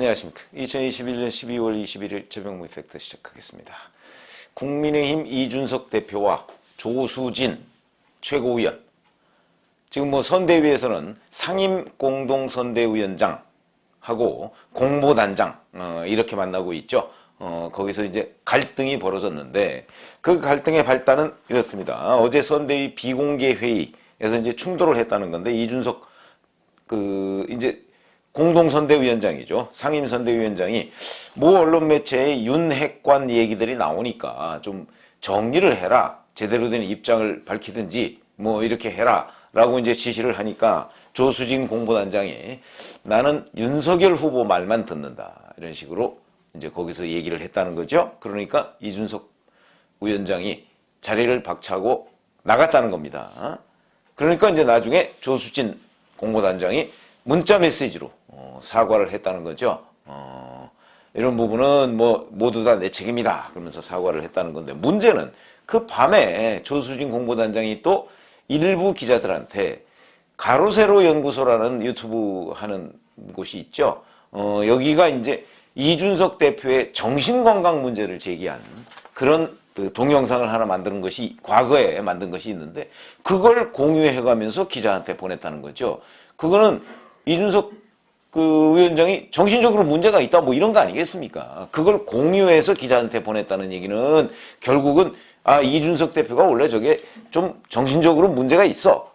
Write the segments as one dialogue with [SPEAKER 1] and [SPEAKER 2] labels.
[SPEAKER 1] 안녕하십니까. 2021년 12월 21일 최병무 이펙트 시작하겠습니다. 국민의힘 이준석 대표와 조수진 최고위원, 지금 선대위에서는 상임공동선대위원장하고 공보단장 이렇게 만나고 있죠. 거기서 이제 갈등이 벌어졌는데 그 갈등의 발단은 이렇습니다. 어제 선대위 비공개 회의에서 이제 충돌을 했다는 건데, 이준석 이제 공동선대위원장이죠. 상임선대위원장이 모 언론 매체에 윤핵관 얘기들이 나오니까 좀 정리를 해라. 제대로 된 입장을 밝히든지 이렇게 해라. 라고 이제 지시를 하니까 조수진 공보단장이 나는 윤석열 후보 말만 듣는다. 이런 식으로 이제 거기서 얘기를 했다는 거죠. 그러니까 이준석 위원장이 자리를 박차고 나갔다는 겁니다. 그러니까 이제 나중에 조수진 공보단장이 문자 메시지로 사과를 했다는 거죠. 이런 부분은 모두 다 내 책임이다 그러면서 사과를 했다는 건데, 문제는 그 밤에 조수진 공보단장이 또 일부 기자들한테 가로세로 연구소라는 유튜브 하는 곳이 있죠. 여기가 이제 이준석 대표의 정신건강 문제를 제기한 그런 동영상을 하나 만드는 것이, 과거에 만든 것이 있는데 그걸 공유해가면서 기자한테 보냈다는 거죠. 그거는 이준석 위원장이 정신적으로 문제가 있다 이런 거 아니겠습니까? 그걸 공유해서 기자한테 보냈다는 얘기는 결국은 이준석 대표가 원래 저게 좀 정신적으로 문제가 있어.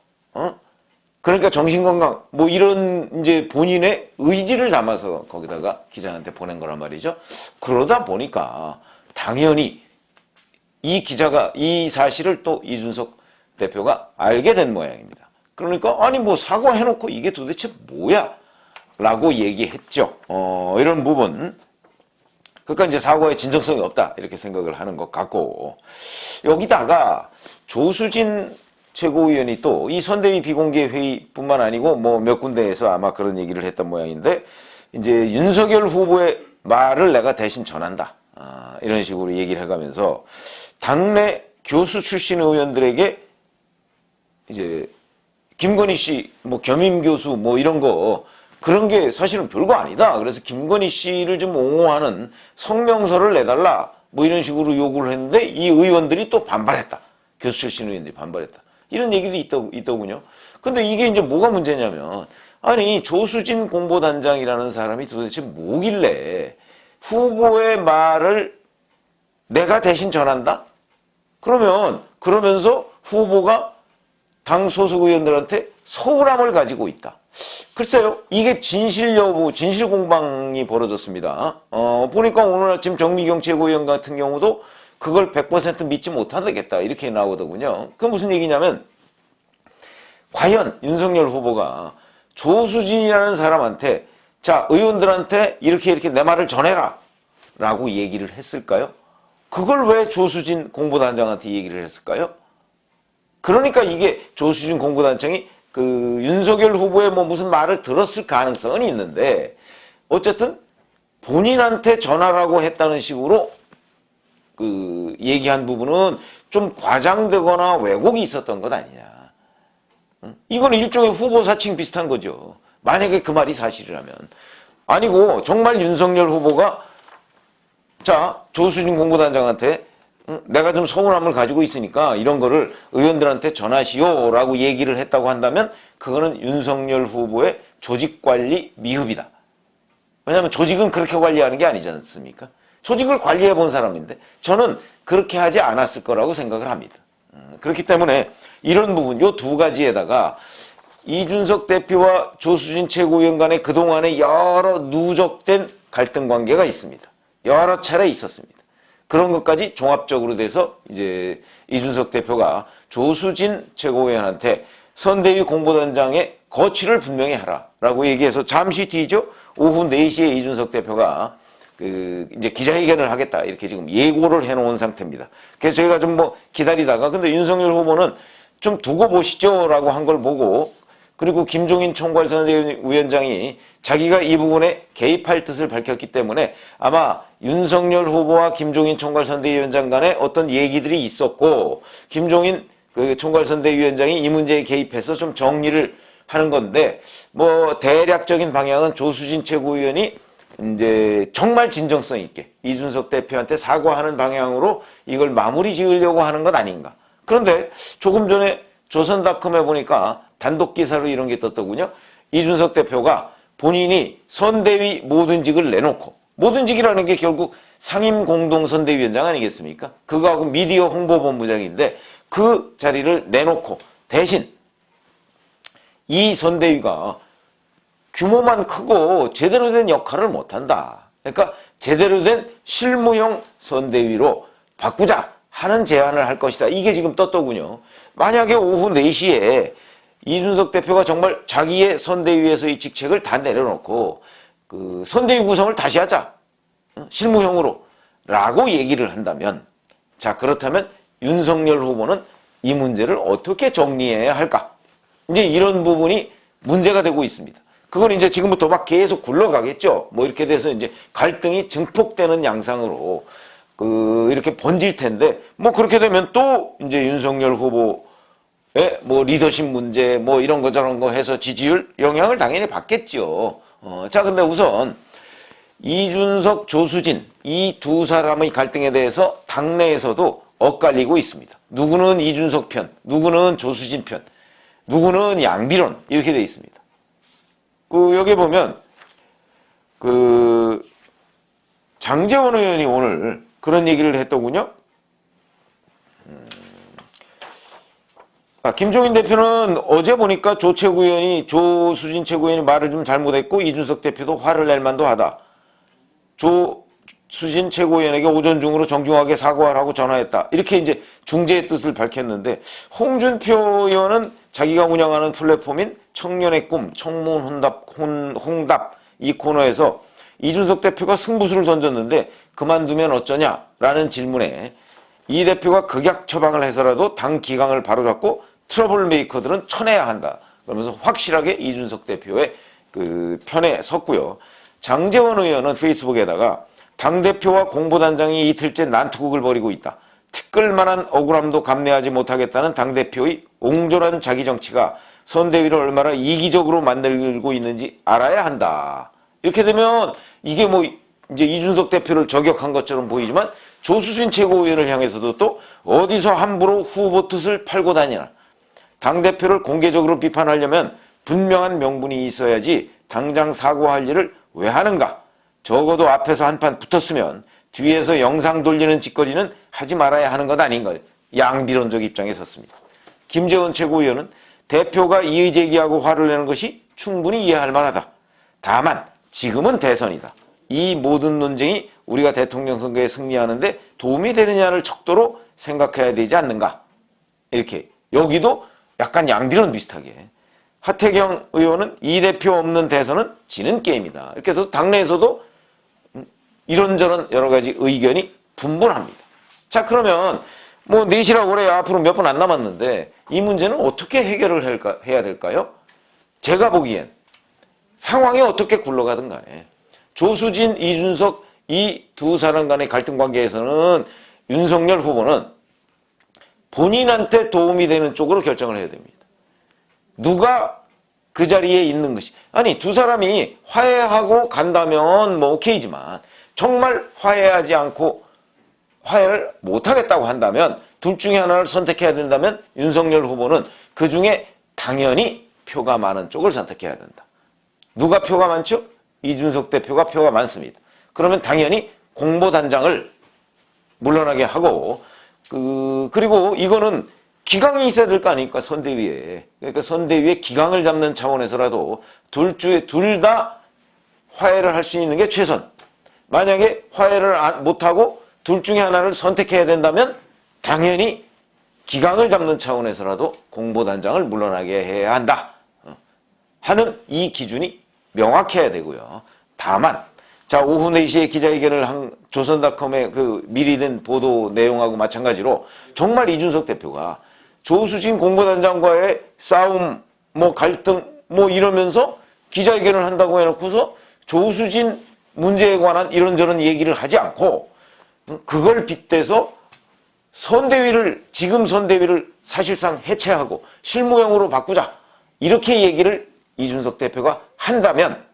[SPEAKER 1] 그러니까 정신건강 이런 이제 본인의 의지를 담아서 거기다가 기자한테 보낸 거란 말이죠. 그러다 보니까 당연히 이 기자가 이 사실을 또 이준석 대표가 알게 된 모양입니다. 그러니까 사과해놓고 이게 도대체 뭐야? 라고 얘기했죠. 이런 부분. 그러니까 이제 사과의 진정성이 없다. 이렇게 생각을 하는 것 같고, 여기다가 조수진 최고위원이 또 이 선대위 비공개 회의뿐만 아니고 몇 군데에서 아마 그런 얘기를 했던 모양인데, 이제 윤석열 후보의 말을 내가 대신 전한다. 이런 식으로 얘기를 해가면서 당내 교수 출신 의원들에게 이제 김건희 씨, 겸임 교수 이런 거, 그런 게 사실은 별거 아니다. 그래서 김건희 씨를 좀 옹호하는 성명서를 내달라. 이런 식으로 요구를 했는데 이 의원들이 또 반발했다. 교수 출신 의원들이 반발했다. 이런 얘기도 있더군요. 근데 이게 이제 뭐가 문제냐면, 조수진 공보단장이라는 사람이 도대체 뭐길래 후보의 말을 내가 대신 전한다? 그러면서 후보가 당 소속 의원들한테 서운함을 가지고 있다. 글쎄요, 이게 진실 여부, 진실 공방이 벌어졌습니다. 보니까 오늘 아침 정미경 최고위원 같은 경우도 그걸 100% 믿지 못하겠다. 이렇게 나오더군요. 그건 무슨 얘기냐면, 과연 윤석열 후보가 조수진이라는 사람한테, 의원들한테 이렇게 내 말을 전해라. 라고 얘기를 했을까요? 그걸 왜 조수진 공보단장한테 얘기를 했을까요? 그러니까 이게 조수진 공보단장이 윤석열 후보의 무슨 말을 들었을 가능성은 있는데, 어쨌든 본인한테 전화라고 했다는 식으로 얘기한 부분은 좀 과장되거나 왜곡이 있었던 것 아니냐. 이건 일종의 후보 사칭 비슷한 거죠. 만약에 그 말이 사실이라면. 아니고 정말 윤석열 후보가 조수진 공보단장한테 내가 좀 서운함을 가지고 있으니까 이런 거를 의원들한테 전하시오 라고 얘기를 했다고 한다면 그거는 윤석열 후보의 조직관리 미흡이다. 왜냐하면 조직은 그렇게 관리하는 게 아니지 않습니까? 조직을 관리해 본 사람인데 저는 그렇게 하지 않았을 거라고 생각을 합니다. 그렇기 때문에 이런 부분, 요 두 가지에다가 이준석 대표와 조수진 최고위원 간의 그동안의 여러 누적된 갈등 관계가 있습니다. 여러 차례 있었습니다. 그런 것까지 종합적으로 돼서 이제 이준석 대표가 조수진 최고위원한테 선대위 공보단장의 거취를 분명히 하라라고 얘기해서 잠시 뒤죠. 오후 4시에 이준석 대표가 이제 기자회견을 하겠다. 이렇게 지금 예고를 해놓은 상태입니다. 그래서 저희가 좀 기다리다가, 근데 윤석열 후보는 좀 두고 보시죠. 라고 한 걸 보고, 그리고 김종인 총괄선대위원장이 자기가 이 부분에 개입할 뜻을 밝혔기 때문에 아마 윤석열 후보와 김종인 총괄선대위원장 간에 어떤 얘기들이 있었고, 김종인 총괄선대위원장이 이 문제에 개입해서 좀 정리를 하는 건데, 대략적인 방향은 조수진 최고위원이 이제 정말 진정성 있게 이준석 대표한테 사과하는 방향으로 이걸 마무리 지으려고 하는 것 아닌가. 그런데 조금 전에 조선닷컴에 보니까 단독 기사로 이런 게 떴더군요. 이준석 대표가 본인이 선대위 모든 직을 내놓고, 모든 직이라는 게 결국 상임공동선대위원장 아니겠습니까? 그거하고 미디어 홍보본부장인데 그 자리를 내놓고 대신 이 선대위가 규모만 크고 제대로 된 역할을 못한다. 그러니까 제대로 된 실무형 선대위로 바꾸자 하는 제안을 할 것이다. 이게 지금 떴더군요. 만약에 오후 4시에 이준석 대표가 정말 자기의 선대위에서의 직책을 다 내려놓고 그 선대위 구성을 다시 하자. 실무형으로 라고 얘기를 한다면, 자, 그렇다면 윤석열 후보는 이 문제를 어떻게 정리해야 할까? 이제 이런 부분이 문제가 되고 있습니다. 그건 이제 지금부터 막 계속 굴러가겠죠. 뭐 이렇게 돼서 이제 갈등이 증폭되는 양상으로 이렇게 번질 텐데, 뭐 그렇게 되면 또 이제 윤석열 후보의 뭐 리더십 문제 뭐 이런 거 저런 거 해서 지지율 영향을 당연히 받겠죠. 자, 근데 우선 이준석, 조수진 이 두 사람의 갈등에 대해서 당내에서도 엇갈리고 있습니다. 누구는 이준석 편, 누구는 조수진 편, 누구는 양비론 이렇게 돼 있습니다. 여기 보면 장제원 의원이 오늘 그런 얘기를 했더군요. 김종인 대표는 어제 보니까 조수진 최고위원이 말을 좀 잘못했고 이준석 대표도 화를 낼 만도 하다. 조수진 최고위원에게 오전 중으로 정중하게 사과하라고 전화했다. 이렇게 이제 중재의 뜻을 밝혔는데, 홍준표 의원은 자기가 운영하는 플랫폼인 청년의 꿈, 청문 홍답 이 코너에서 이준석 대표가 승부수를 던졌는데 그만두면 어쩌냐라는 질문에 이 대표가 극약 처방을 해서라도 당 기강을 바로잡고 트러블 메이커들은 쳐내야 한다. 그러면서 확실하게 이준석 대표의 그 편에 섰고요. 장제원 의원은 페이스북에다가 당대표와 공보단장이 이틀째 난투극을 벌이고 있다. 티끌만한 억울함도 감내하지 못하겠다는 당대표의 옹졸한 자기 정치가 선대위를 얼마나 이기적으로 만들고 있는지 알아야 한다. 이렇게 되면 이게 뭐 이제 이준석 대표를 저격한 것처럼 보이지만 조수진 최고위원을 향해서도 또 어디서 함부로 후보 뜻을 팔고 다니나. 당대표를 공개적으로 비판하려면 분명한 명분이 있어야지 당장 사과할 일을 왜 하는가? 적어도 앞에서 한판 붙었으면 뒤에서 영상 돌리는 짓거리는 하지 말아야 하는 것 아닌가? 양비론적 입장에 섰습니다. 김재원 최고위원은 대표가 이의 제기하고 화를 내는 것이 충분히 이해할 만하다. 다만 지금은 대선이다. 이 모든 논쟁이 우리가 대통령 선거에 승리하는데 도움이 되느냐를 척도로 생각해야 되지 않는가? 이렇게 여기도 약간 양비론 비슷하게. 하태경 의원은 이 대표 없는 대선은 지는 게임이다. 이렇게 해서 당내에서도 이런저런 여러 가지 의견이 분분합니다. 자, 그러면 뭐 4시라고 그래요. 앞으로 몇 분 안 남았는데 이 문제는 어떻게 해결을 해야 될까요? 제가 보기엔 상황이 어떻게 굴러가든 간에 조수진, 이준석 이 두 사람 간의 갈등 관계에서는 윤석열 후보는 본인한테 도움이 되는 쪽으로 결정을 해야 됩니다. 누가 그 자리에 있는 것이, 아니 두 사람이 화해하고 간다면 뭐 오케이지만 정말 화해하지 않고 화해를 못하겠다고 한다면 둘 중에 하나를 선택해야 된다면 윤석열 후보는 그 중에 당연히 표가 많은 쪽을 선택해야 된다. 누가 표가 많죠? 이준석 대표가 표가 많습니다. 그러면 당연히 공보단장을 물러나게 하고 그리고 이거는 기강이 있어야 될 거 아닙니까? 선대위에. 그러니까 선대위에 기강을 잡는 차원에서라도 둘 다 화해를 할 수 있는 게 최선. 만약에 화해를 못하고 둘 중에 하나를 선택해야 된다면 당연히 기강을 잡는 차원에서라도 공보단장을 물러나게 해야 한다 하는 이 기준이 명확해야 되고요. 다만 자, 오후 4시에 기자회견을 한 조선닷컴의 그 미리 된 보도 내용하고 마찬가지로 정말 이준석 대표가 조수진 공보단장과의 싸움, 뭐 갈등, 뭐 이러면서 기자회견을 한다고 해놓고서 조수진 문제에 관한 이런저런 얘기를 하지 않고 그걸 빗대서 지금 선대위를 사실상 해체하고 실무형으로 바꾸자. 이렇게 얘기를 이준석 대표가 한다면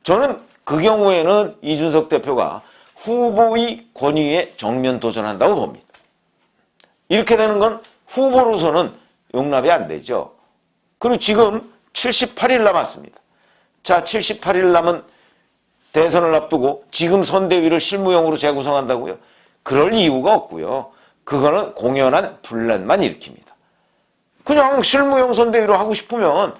[SPEAKER 1] 저는 그 경우에는 이준석 대표가 후보의 권위에 정면 도전한다고 봅니다. 이렇게 되는 건 후보로서는 용납이 안 되죠. 그리고 지금 78일 남았습니다. 자, 78일 남은 대선을 앞두고 지금 선대위를 실무형으로 재구성한다고요? 그럴 이유가 없고요. 그거는 공연한 분란만 일으킵니다. 그냥 실무형 선대위로 하고 싶으면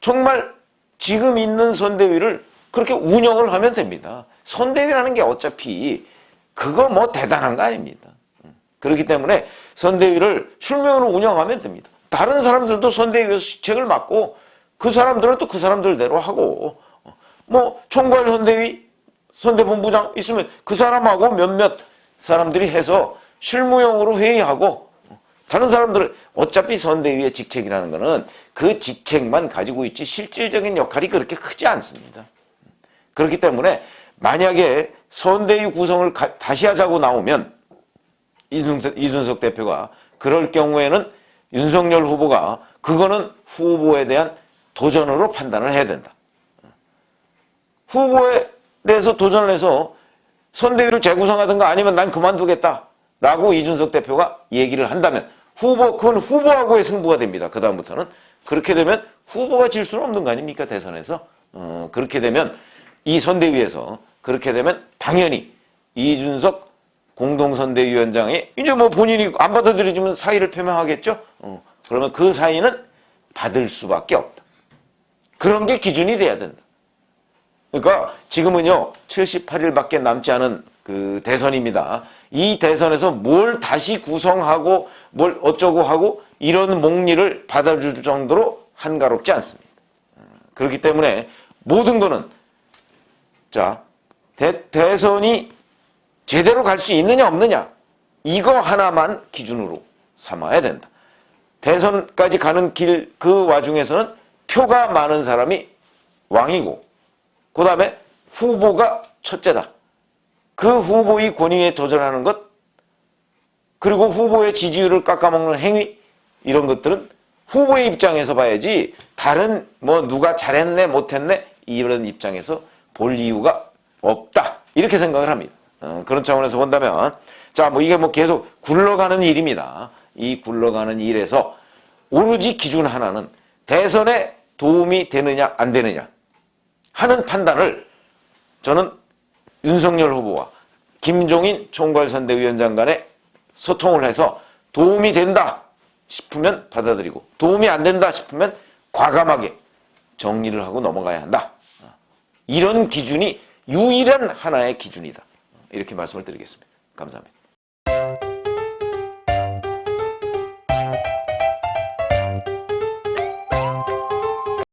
[SPEAKER 1] 정말 지금 있는 선대위를 그렇게 운영을 하면 됩니다. 선대위라는 게 어차피 그거 뭐 대단한 거 아닙니다. 그렇기 때문에 선대위를 실무형으로 운영하면 됩니다. 다른 사람들도 선대위에서 직책을 맡고 그 사람들은 또 그 사람들대로 하고 뭐 총괄 선대위 선대본부장 있으면 그 사람하고 몇몇 사람들이 해서 실무형으로 회의하고 다른 사람들은 어차피 선대위의 직책이라는 거는 그 직책만 가지고 있지 실질적인 역할이 그렇게 크지 않습니다. 그렇기 때문에 만약에 선대위 구성을 다시 하자고 나오면 이준석 대표가 그럴 경우에는 윤석열 후보가 그거는 후보에 대한 도전으로 판단을 해야 된다. 후보에 대해서 도전을 해서 선대위를 재구성하든가 아니면 난 그만두겠다라고 이준석 대표가 얘기를 한다면 그건 후보하고의 승부가 됩니다. 그 다음부터는. 그렇게 되면 후보가 질 수는 없는 거 아닙니까? 대선에서. 그렇게 되면 이 선대위에서 그렇게 되면 당연히 이준석 공동선대위원장이 이제 뭐 본인이 안 받아들여지면 사의를 표명하겠죠? 그러면 그 사의는 받을 수밖에 없다. 그런 게 기준이 돼야 된다. 그러니까 지금은요 78일밖에 남지 않은 그 대선입니다. 이 대선에서 뭘 다시 구성하고 뭘 어쩌고 하고 이런 몽리를 받아줄 정도로 한가롭지 않습니다. 그렇기 때문에 모든 거는 자 대선이 제대로 갈 수 있느냐 없느냐 이거 하나만 기준으로 삼아야 된다. 대선까지 가는 길 그 와중에서는 표가 많은 사람이 왕이고 그 다음에 후보가 첫째다. 그 후보의 권위에 도전하는 것 그리고 후보의 지지율을 깎아먹는 행위 이런 것들은 후보의 입장에서 봐야지 다른 뭐 누가 잘했네 못했네 이런 입장에서 볼 이유가 없다. 이렇게 생각을 합니다. 그런 차원에서 본다면 자 뭐 이게 뭐 계속 굴러가는 일입니다. 이 굴러가는 일에서 오로지 기준 하나는 대선에 도움이 되느냐 안 되느냐 하는 판단을 저는 윤석열 후보와 김종인 총괄선대위원장 간에 소통을 해서 도움이 된다 싶으면 받아들이고 도움이 안 된다 싶으면 과감하게 정리를 하고 넘어가야 한다. 이런 기준이 유일한 하나의 기준이다. 이렇게 말씀을 드리겠습니다. 감사합니다.